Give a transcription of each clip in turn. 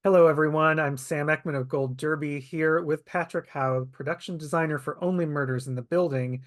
Hello, everyone. I'm Sam Eckmann of Gold Derby here with Patrick Howe, production designer for Only Murders in the Building.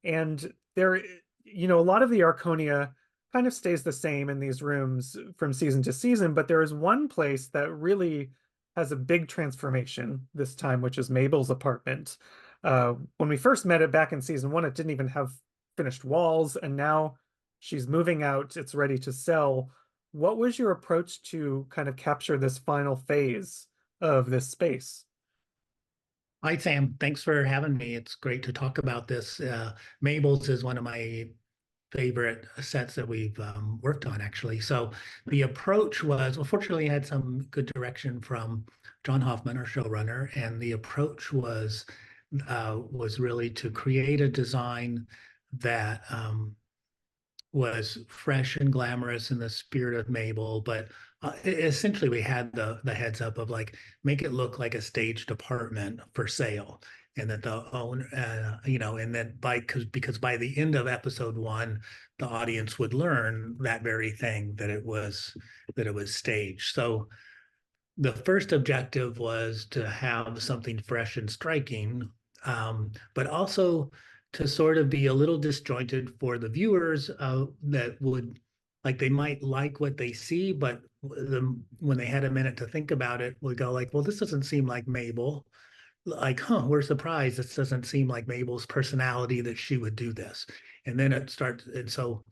And a lot of the Arconia kind of stays the same in these rooms from season to season, but there is one place that really has a big transformation this time, which is Mabel's apartment. When we first met it back in season one, it didn't even have finished walls, and now she's moving out. It's ready to sell. What was your approach to kind of capture this final phase of this space? Hi, Sam. Thanks for having me. It's great to talk about this. Mabel's is one of my favorite sets that we've worked on, actually. So the approach was, well, fortunately, I had some good direction from John Hoffman, our showrunner, and the approach was really to create a design that was fresh and glamorous in the spirit of Mabel, but essentially we had the heads up of like make it look like a staged apartment for sale, and that the owner, and then because by the end of episode one, the audience would learn that very thing that it was staged. So the first objective was to have something fresh and striking, but also to sort of be a little disjointed for the viewers that would like they might like what they see, but when they had a minute to think about it, would go like, well, this doesn't seem like Mabel. Like, huh, we're surprised. This doesn't seem like Mabel's personality that she would do this. And then it starts, and so,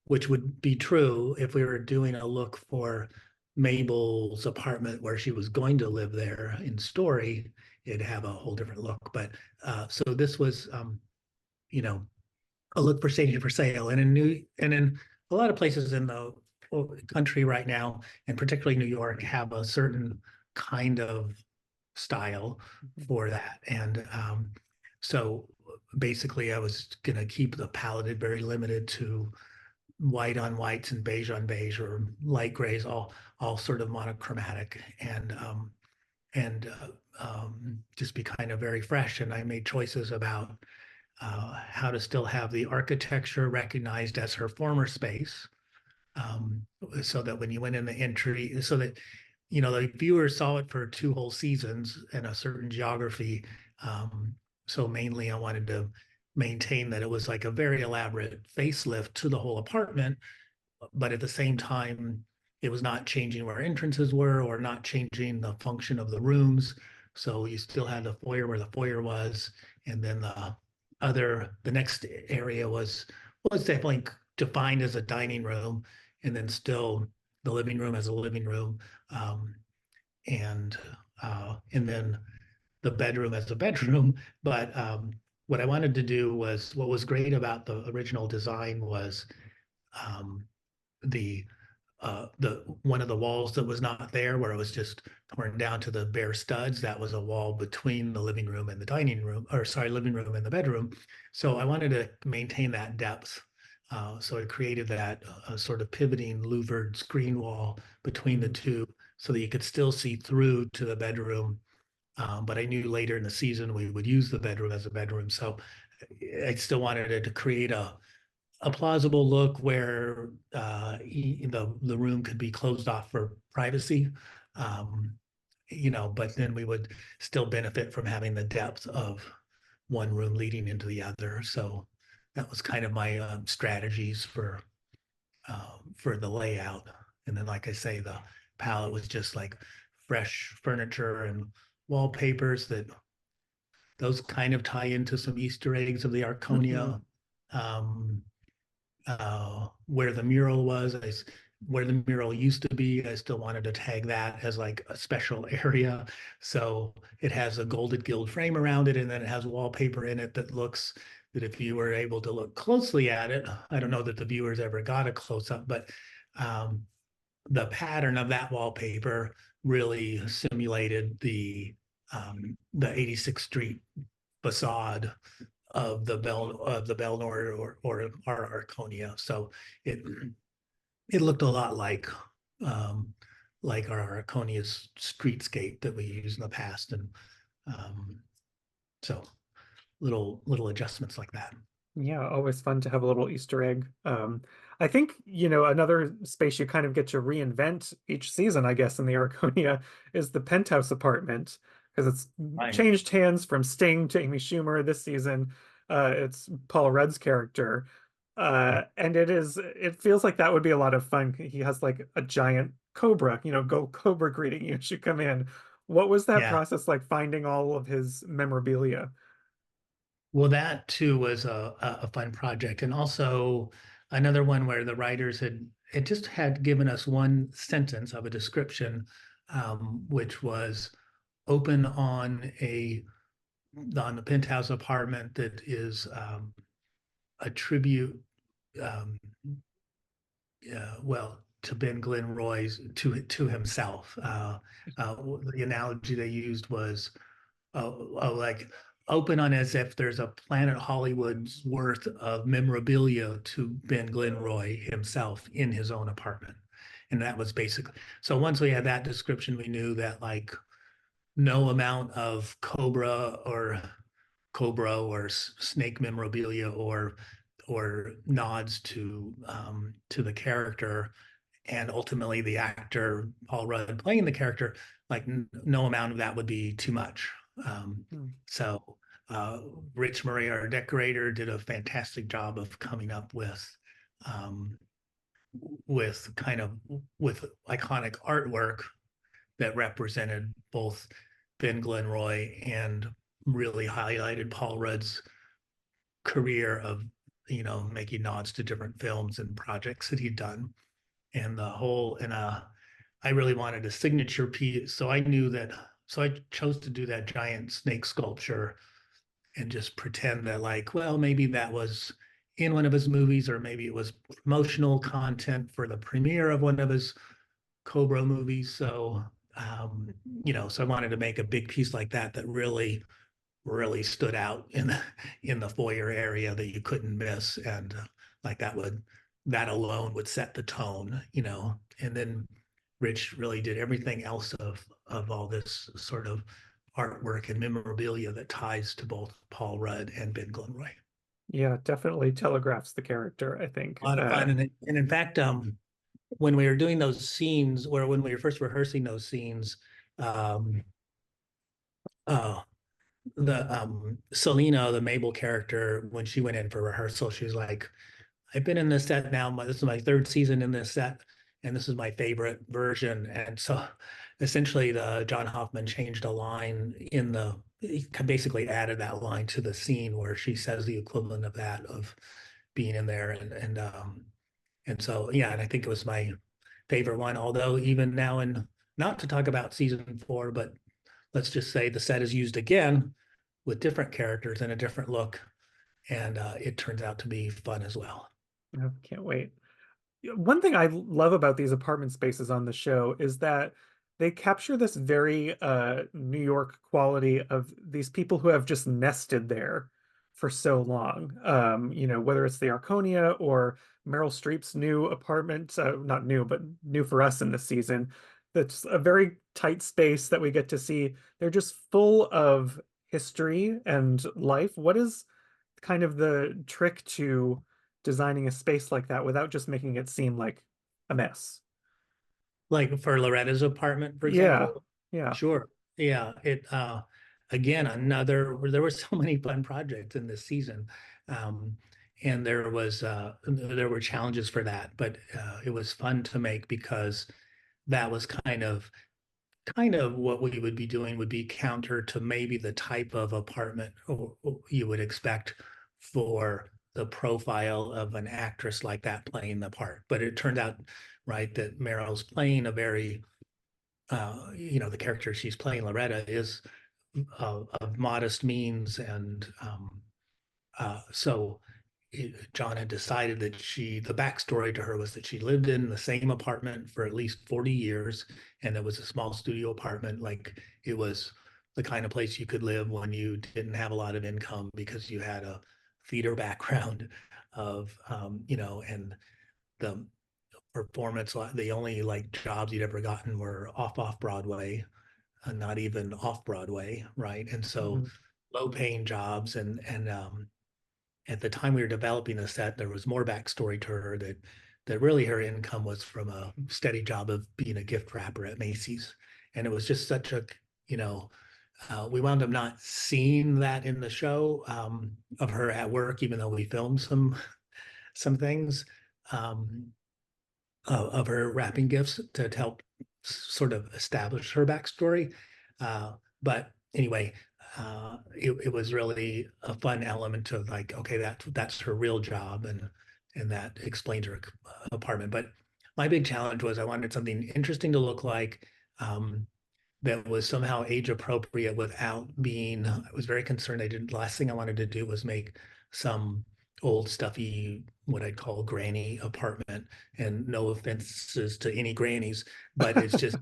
which would be true if we were doing a look for Mabel's apartment where she was going to live there in story, it'd have a whole different look. But so this was, you know, a look for staging for sale, and in a lot of places in the country right now, and particularly New York, have a certain kind of style for that. And so basically, I was going to keep the palette very limited to white on whites and beige on beige or light grays, all sort of monochromatic, and just be kind of very fresh. And I made choices about how to still have the architecture recognized as her former space, um, so that when you went in the entry, so that the viewers saw it for two whole seasons in a certain geography. So mainly, I wanted to maintain that it was like a very elaborate facelift to the whole apartment, but at the same time, it was not changing where entrances were or not changing the function of the rooms. So you still had the foyer where the foyer was, and then the next area was definitely defined as a dining room, and then still the living room as a living room, um, and then the bedroom as a bedroom. But what I wanted to do was what was great about the original design was um, the the one of the walls that was not there, where it was just torn down to the bare studs. That was a wall between the living room and the dining room, or sorry, living room and the bedroom. So I wanted to maintain that depth. So I created that sort of pivoting louvered screen wall between the two, so that you could still see through to the bedroom. But I knew later in the season we would use the bedroom as a bedroom. So I still wanted to create a plausible look where the room could be closed off for privacy. Um, but then we would still benefit from having the depth of one room leading into the other. So that was kind of my strategies for the layout. And then, like I say, the palette was just like fresh furniture and wallpapers that those kind of tie into some Easter eggs of the Mhm. Arconia. Um, where the mural was, where the mural used to be, I still wanted to tag that as like a special area. So it has a golded gilt frame around it, and then it has wallpaper in it that if you were able to look closely at it, I don't know that the viewers ever got a close up, but um, the pattern of that wallpaper really simulated the 86th Street facade of the Belnor or our Arconia. So it it looked a lot um, like our Arconia's streetscape that we used in the past, and um, so little adjustments like that. Yeah, always fun to have a little Easter egg. I think, another space you kind of get to reinvent each season, I guess, in the Arconia is the penthouse apartment, because it's Right. changed hands from Sting to Amy Schumer this season. It's Paul Rudd's character. And it feels like that would be a lot of fun. He has like a giant cobra, go cobra greeting you as you come in. What was that Yeah. process like finding all of his memorabilia? Well, that too was a fun project. And also another one where the writers had just had given us one sentence of a description, which was open on the penthouse apartment that is a tribute, um, well, to Ben Glenroy's to himself. The analogy they used was like open on as if there's a Planet Hollywood's worth of memorabilia to Ben Glenroy himself in his own apartment. And that was basically so once we had that description, we knew that like no amount of Cobra or snake memorabilia or nods to the character and ultimately the actor Paul Rudd playing the character, like no amount of that would be too much. Um, Hmm. so Rich Murray, our decorator, did a fantastic job of coming up um, with kind of with iconic artwork that represented both Ben Glenroy and really highlighted Paul Rudd's career of making nods to different films and projects that he'd done and the whole and I really wanted a signature piece so I knew that so I chose to do that giant snake sculpture and just pretend that like well maybe that was in one of his movies or maybe it was promotional content for the premiere of one of his Cobra movies so um so I wanted to make a big piece like that that really stood out in the foyer area that you couldn't miss and like that alone would set the tone and then Rich really did everything else of all this sort of artwork and memorabilia that ties to both Paul Rudd and Ben Glenroy. Yeah, definitely telegraphs the character, I think. A lot of fun and in fact when we were doing those scenes or when we were first rehearsing those scenes um uh the Selena, the Mabel character, when she went in for rehearsal, she was like, I've been in this set now. This is my third season in this set, and this is my favorite version. And so essentially the John Hoffman changed a line he basically added that line to the scene where she says the equivalent of that of being in there. And so yeah, and I think it was my favorite one, although even now and not to talk about season four, but let's just say the set is used again with different characters and a different look, and it turns out to be fun as well. I can't wait. One thing I love about these apartment spaces on the show is that they capture this very New York quality of these people who have just nested there for so long. Whether it's the Arconia or Meryl Streep's new apartment, not new, but new for us in this season. That's a very tight space that we get to see. They're just full of history and life. What is kind of the trick to designing a space like that without just making it seem like a mess? Like for Loretta's apartment, for Yeah, example. yeah. Sure. Yeah. It again another there were so many fun projects in this season. Um and there were challenges for that, but it was fun to make because that was kind of what we would be doing would be counter to maybe the type of apartment or you would expect for the profile of an actress like that playing the part. But it turned out, right, that Meryl's playing a very, the character she's playing, Loretta, is of modest means. And so John had decided that the backstory to her was that she lived in the same apartment for at least 40 years. And it was a small studio apartment. Like it was the kind of place you could live when you didn't have a lot of income because you had a theater background and the performance, the only like jobs you'd ever gotten were off Broadway, and not even off Broadway. Right. And so Mhm. low paying jobs and at the time we were developing the set, there was more backstory to her that that really her income was from a steady job of being a gift wrapper at Macy's. And it was just such a, you know, we wound up not seeing that in the show of her at work, even though we filmed some things um, of her wrapping gifts to help sort of establish her backstory. But anyway, it was really a fun element of like, okay, that's her real job, and that explains her apartment. But my big challenge was I wanted something interesting to look like. That was somehow age appropriate without being, I was very concerned. The last thing I wanted to do was make some old stuffy, what I'd call granny apartment. And no offenses to any grannies, but it's just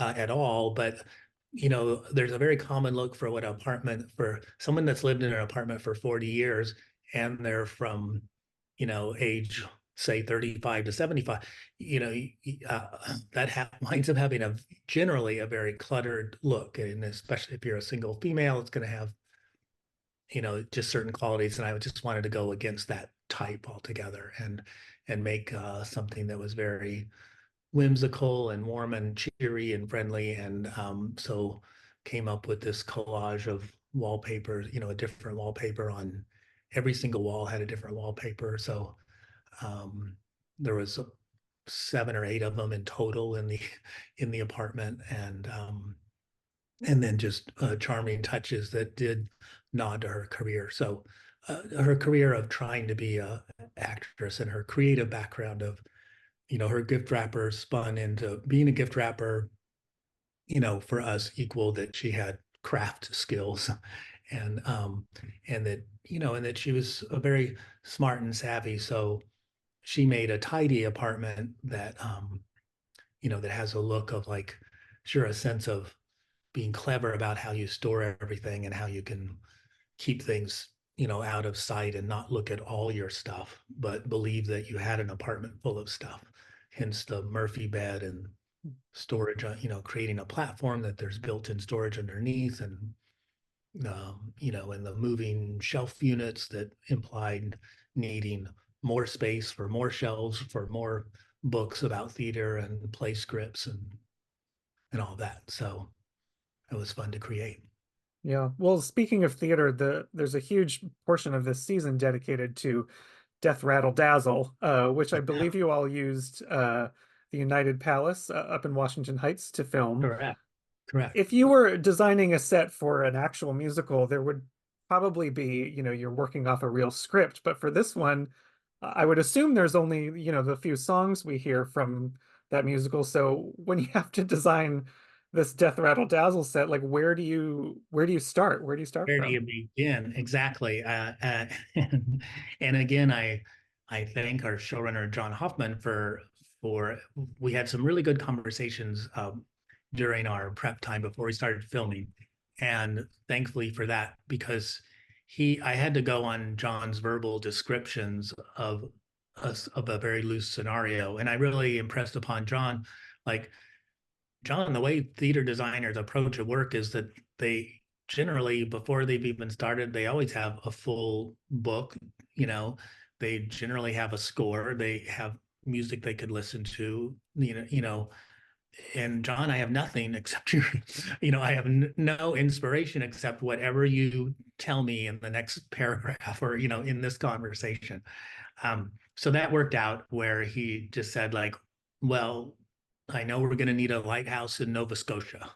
at all. But, there's a very common look for what an apartment for someone that's lived in an apartment for 40 years and they're from, age say 35 to 75, that winds up having generally a very cluttered look. And especially if you're a single female, it's going to have, just certain qualities. And I just wanted to go against that type altogether and make something that was very whimsical and warm and cheery and friendly. And so came up with this collage of wallpapers, a different wallpaper on every single wall had a different wallpaper. So um, there was 7 or 8 of them in total in the apartment, and then just charming touches that did nod to her career. So her career of trying to be a actress and her creative background of, her gift wrapper spun into being a gift wrapper, for us equal that she had craft skills and and that she was a very smart and savvy. So she made a tidy apartment that that has a look of like, sure, a sense of being clever about how you store everything and how you can keep things, out of sight and not look at all your stuff, but believe that you had an apartment full of stuff. Hence the Murphy bed and storage, creating a platform that there's built-in storage underneath, and and the moving shelf units that implied needing more space for more shelves for more books about theater and play scripts and all that. So it was fun to create. Yeah. Well, speaking of theater, there's a huge portion of this season dedicated to Death Rattle Dazzle, which I believe you all used the United Palace up in Washington Heights to film. Correct. Correct. If you were designing a set for an actual musical, there would probably be, you're working off a real script. But for this one, I would assume there's only, the few songs we hear from that musical. So when you have to design this Death Rattle Dazzle set, like where do you start? Where do you start Where do from? you begin? Exactly. And again, I thank our showrunner John Hoffman for we had some really good conversations during our prep time before we started filming, and thankfully for that, because I had to go on John's verbal descriptions of a very loose scenario, and I really impressed upon John, like, John, the way theater designers approach a work is that they generally, before they've even started, they always have a full book. You know, they generally have a score. They have music they could listen to. And John, I have nothing except I have no inspiration except whatever you tell me in the next paragraph or in this conversation. So that worked out where he just said like, well, I know we're going to need a lighthouse in Nova Scotia.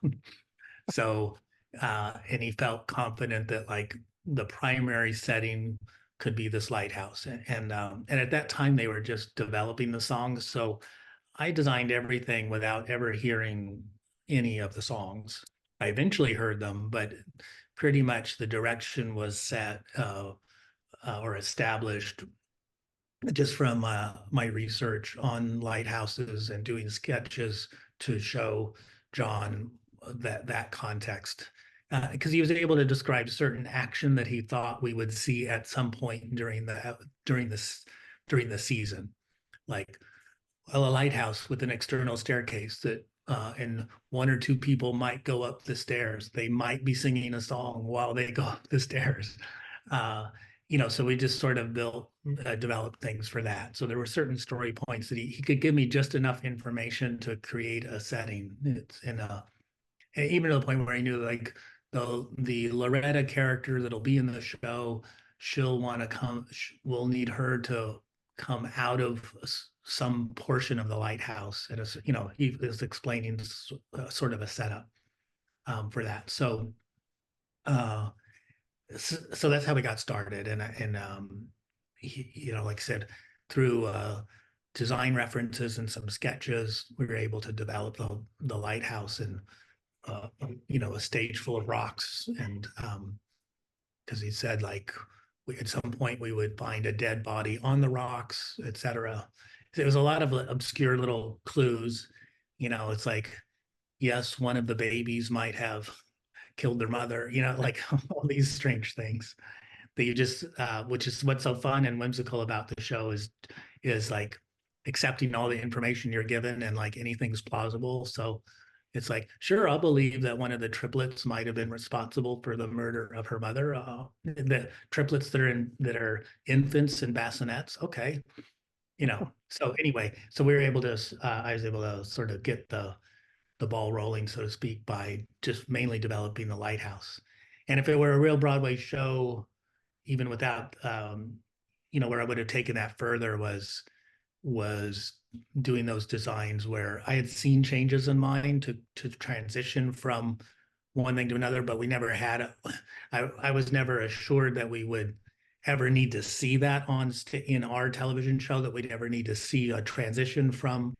So, and he felt confident that like the primary setting could be this lighthouse. And at that time they were just developing the songs. So I designed everything without ever hearing any of the songs. I eventually heard them, but pretty much the direction was set or established just from my research on lighthouses and doing sketches to show John that context, because he was able to describe certain action that he thought we would see at some point during the season, like a lighthouse with an external staircase that and 1 or 2 people might go up the stairs. They might be singing a song while they go up the stairs. Uh, so we just sort of developed things for that. So there were certain story points that he could give me just enough information to create a setting. It's in a and even to the point where I knew like the Loretta character that'll be in the show, she'll want to come. We'll need her to come out of some portion of the lighthouse. And he was explaining sort of a setup for that. Uh, so that's how we got started. Like I said, through design references and some sketches, we were able to develop the lighthouse and a stage full of rocks. And because he said like at some point we would find a dead body on the rocks, etc. There was a lot of obscure little clues. It's like, yes, one of the babies might have killed their mother, like all these strange things that you just which is what's so fun and whimsical about the show is like accepting all the information you're given and like anything's plausible. So it's like, sure, I'll believe that one of the triplets might have been responsible for the murder of her mother. The triplets that are infants and bassinets. Okay, So anyway, so we were able to. I was able to sort of get the ball rolling, so to speak, by just mainly developing the lighthouse. And if it were a real Broadway show, even without, where I would have taken that further was doing those designs where I had seen changes in mine to transition from one thing to another, but we never had I was never assured that we would ever need to see that in our television show, that we'd ever need to see a transition from,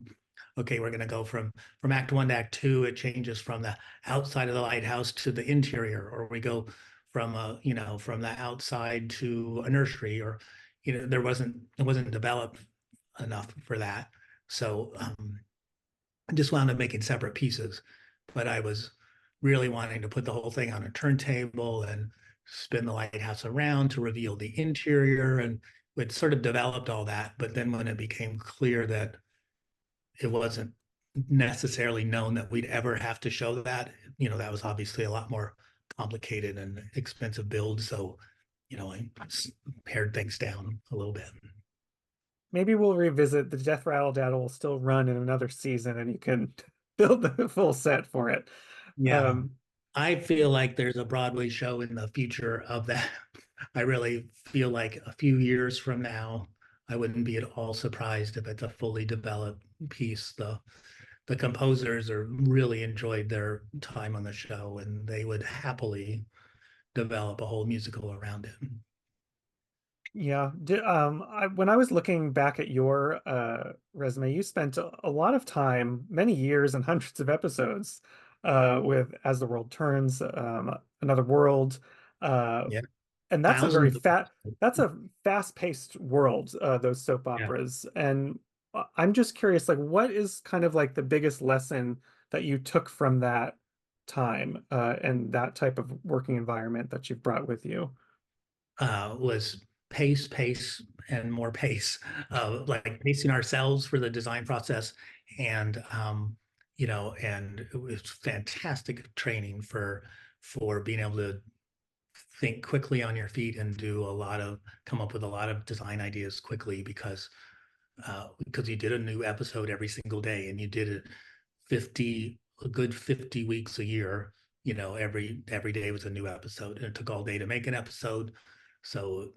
okay, we're going to go from act one to act two. It changes from the outside of the lighthouse to the interior, or we go from the outside to a nursery, or it wasn't developed enough for that. So I just wound up making separate pieces, but I was really wanting to put the whole thing on a turntable and spin the lighthouse around to reveal the interior, and it sort of developed all that. But then when it became clear that it wasn't necessarily known that we'd ever have to show that, that was obviously a lot more complicated and expensive build. So, I pared things down a little bit. Maybe we'll revisit the Death Rattle Daddle will still run in another season and you can build the full set for it. Yeah. Um, I feel like there's a Broadway show in the future of that. I really feel like a few years from now, I wouldn't be at all surprised if it's a fully developed piece. The composers are really enjoyed their time on the show, and they would happily develop a whole musical around it. yeah. When I was looking back at your resume, you spent a lot of time, many years and hundreds of episodes with As the World Turns, Another World. Uh, Yeah, and thousands of that's a fast-paced world, those soap yeah. operas. And I'm just curious, like, what is kind of like the biggest lesson that you took from that time and that type of working environment that you've brought with you? Was pace, and more pace, like pacing ourselves for the design process, and and it was fantastic training for being able to think quickly on your feet and come up with a lot of design ideas quickly, because you did a new episode every single day, and you did it a good 50 weeks a year. Every day was a new episode, and it took all day to make an episode. So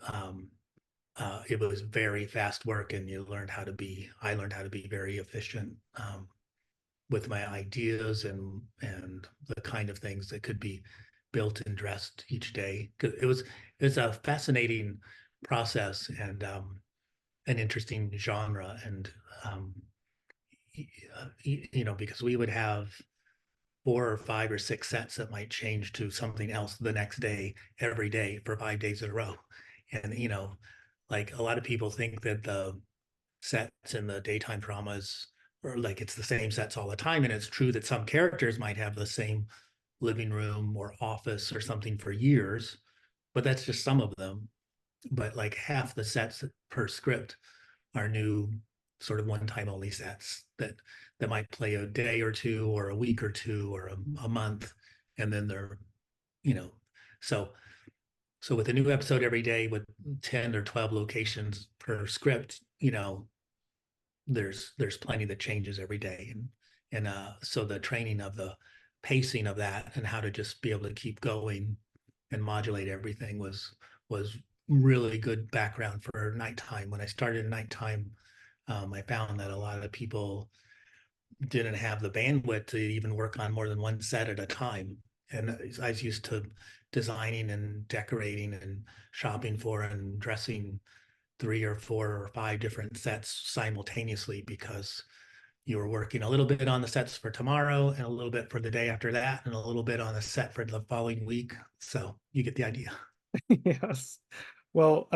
it was very fast work, and I learned how to be very efficient with my ideas and the kind of things that could be built and dressed each day. 'Cause it's a fascinating process, and an interesting genre. And um, because we would have 4 or 5 or 6 sets that might change to something else the next day, every day for 5 days in a row. And, like a lot of people think that the sets in the daytime dramas or like it's the same sets all the time. And it's true that some characters might have the same living room or office or something for years, but that's just some of them. But like half the sets per script are new, sort of one-time only sets that might play a day or two or a week or two or a month, and then they're, you know, so So with a new episode every day with 10 or 12 locations per script, there's plenty that changes every day. And so the training of the pacing of that and how to just be able to keep going and modulate everything was really good background for nighttime. When I started nighttime, I found that a lot of people didn't have the bandwidth to even work on more than one set at a time. And I was used to designing and decorating and shopping for and dressing 3 or 4 or 5 different sets simultaneously because you were working a little bit on the sets for tomorrow and a little bit for the day after that and a little bit on the set for the following week. So you get the idea. Yes. Well,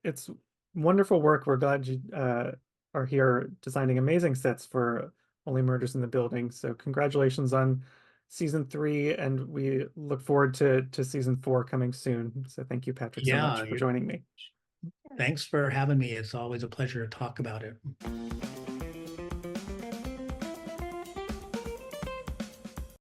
it's wonderful work. We're glad you are here designing amazing sets for Only Murders in the Building. So congratulations on season 3, and we look forward to season 4 coming soon. So thank you, Patrick, so much Yeah, for joining me. thanks for having me. It's always a pleasure to talk about it.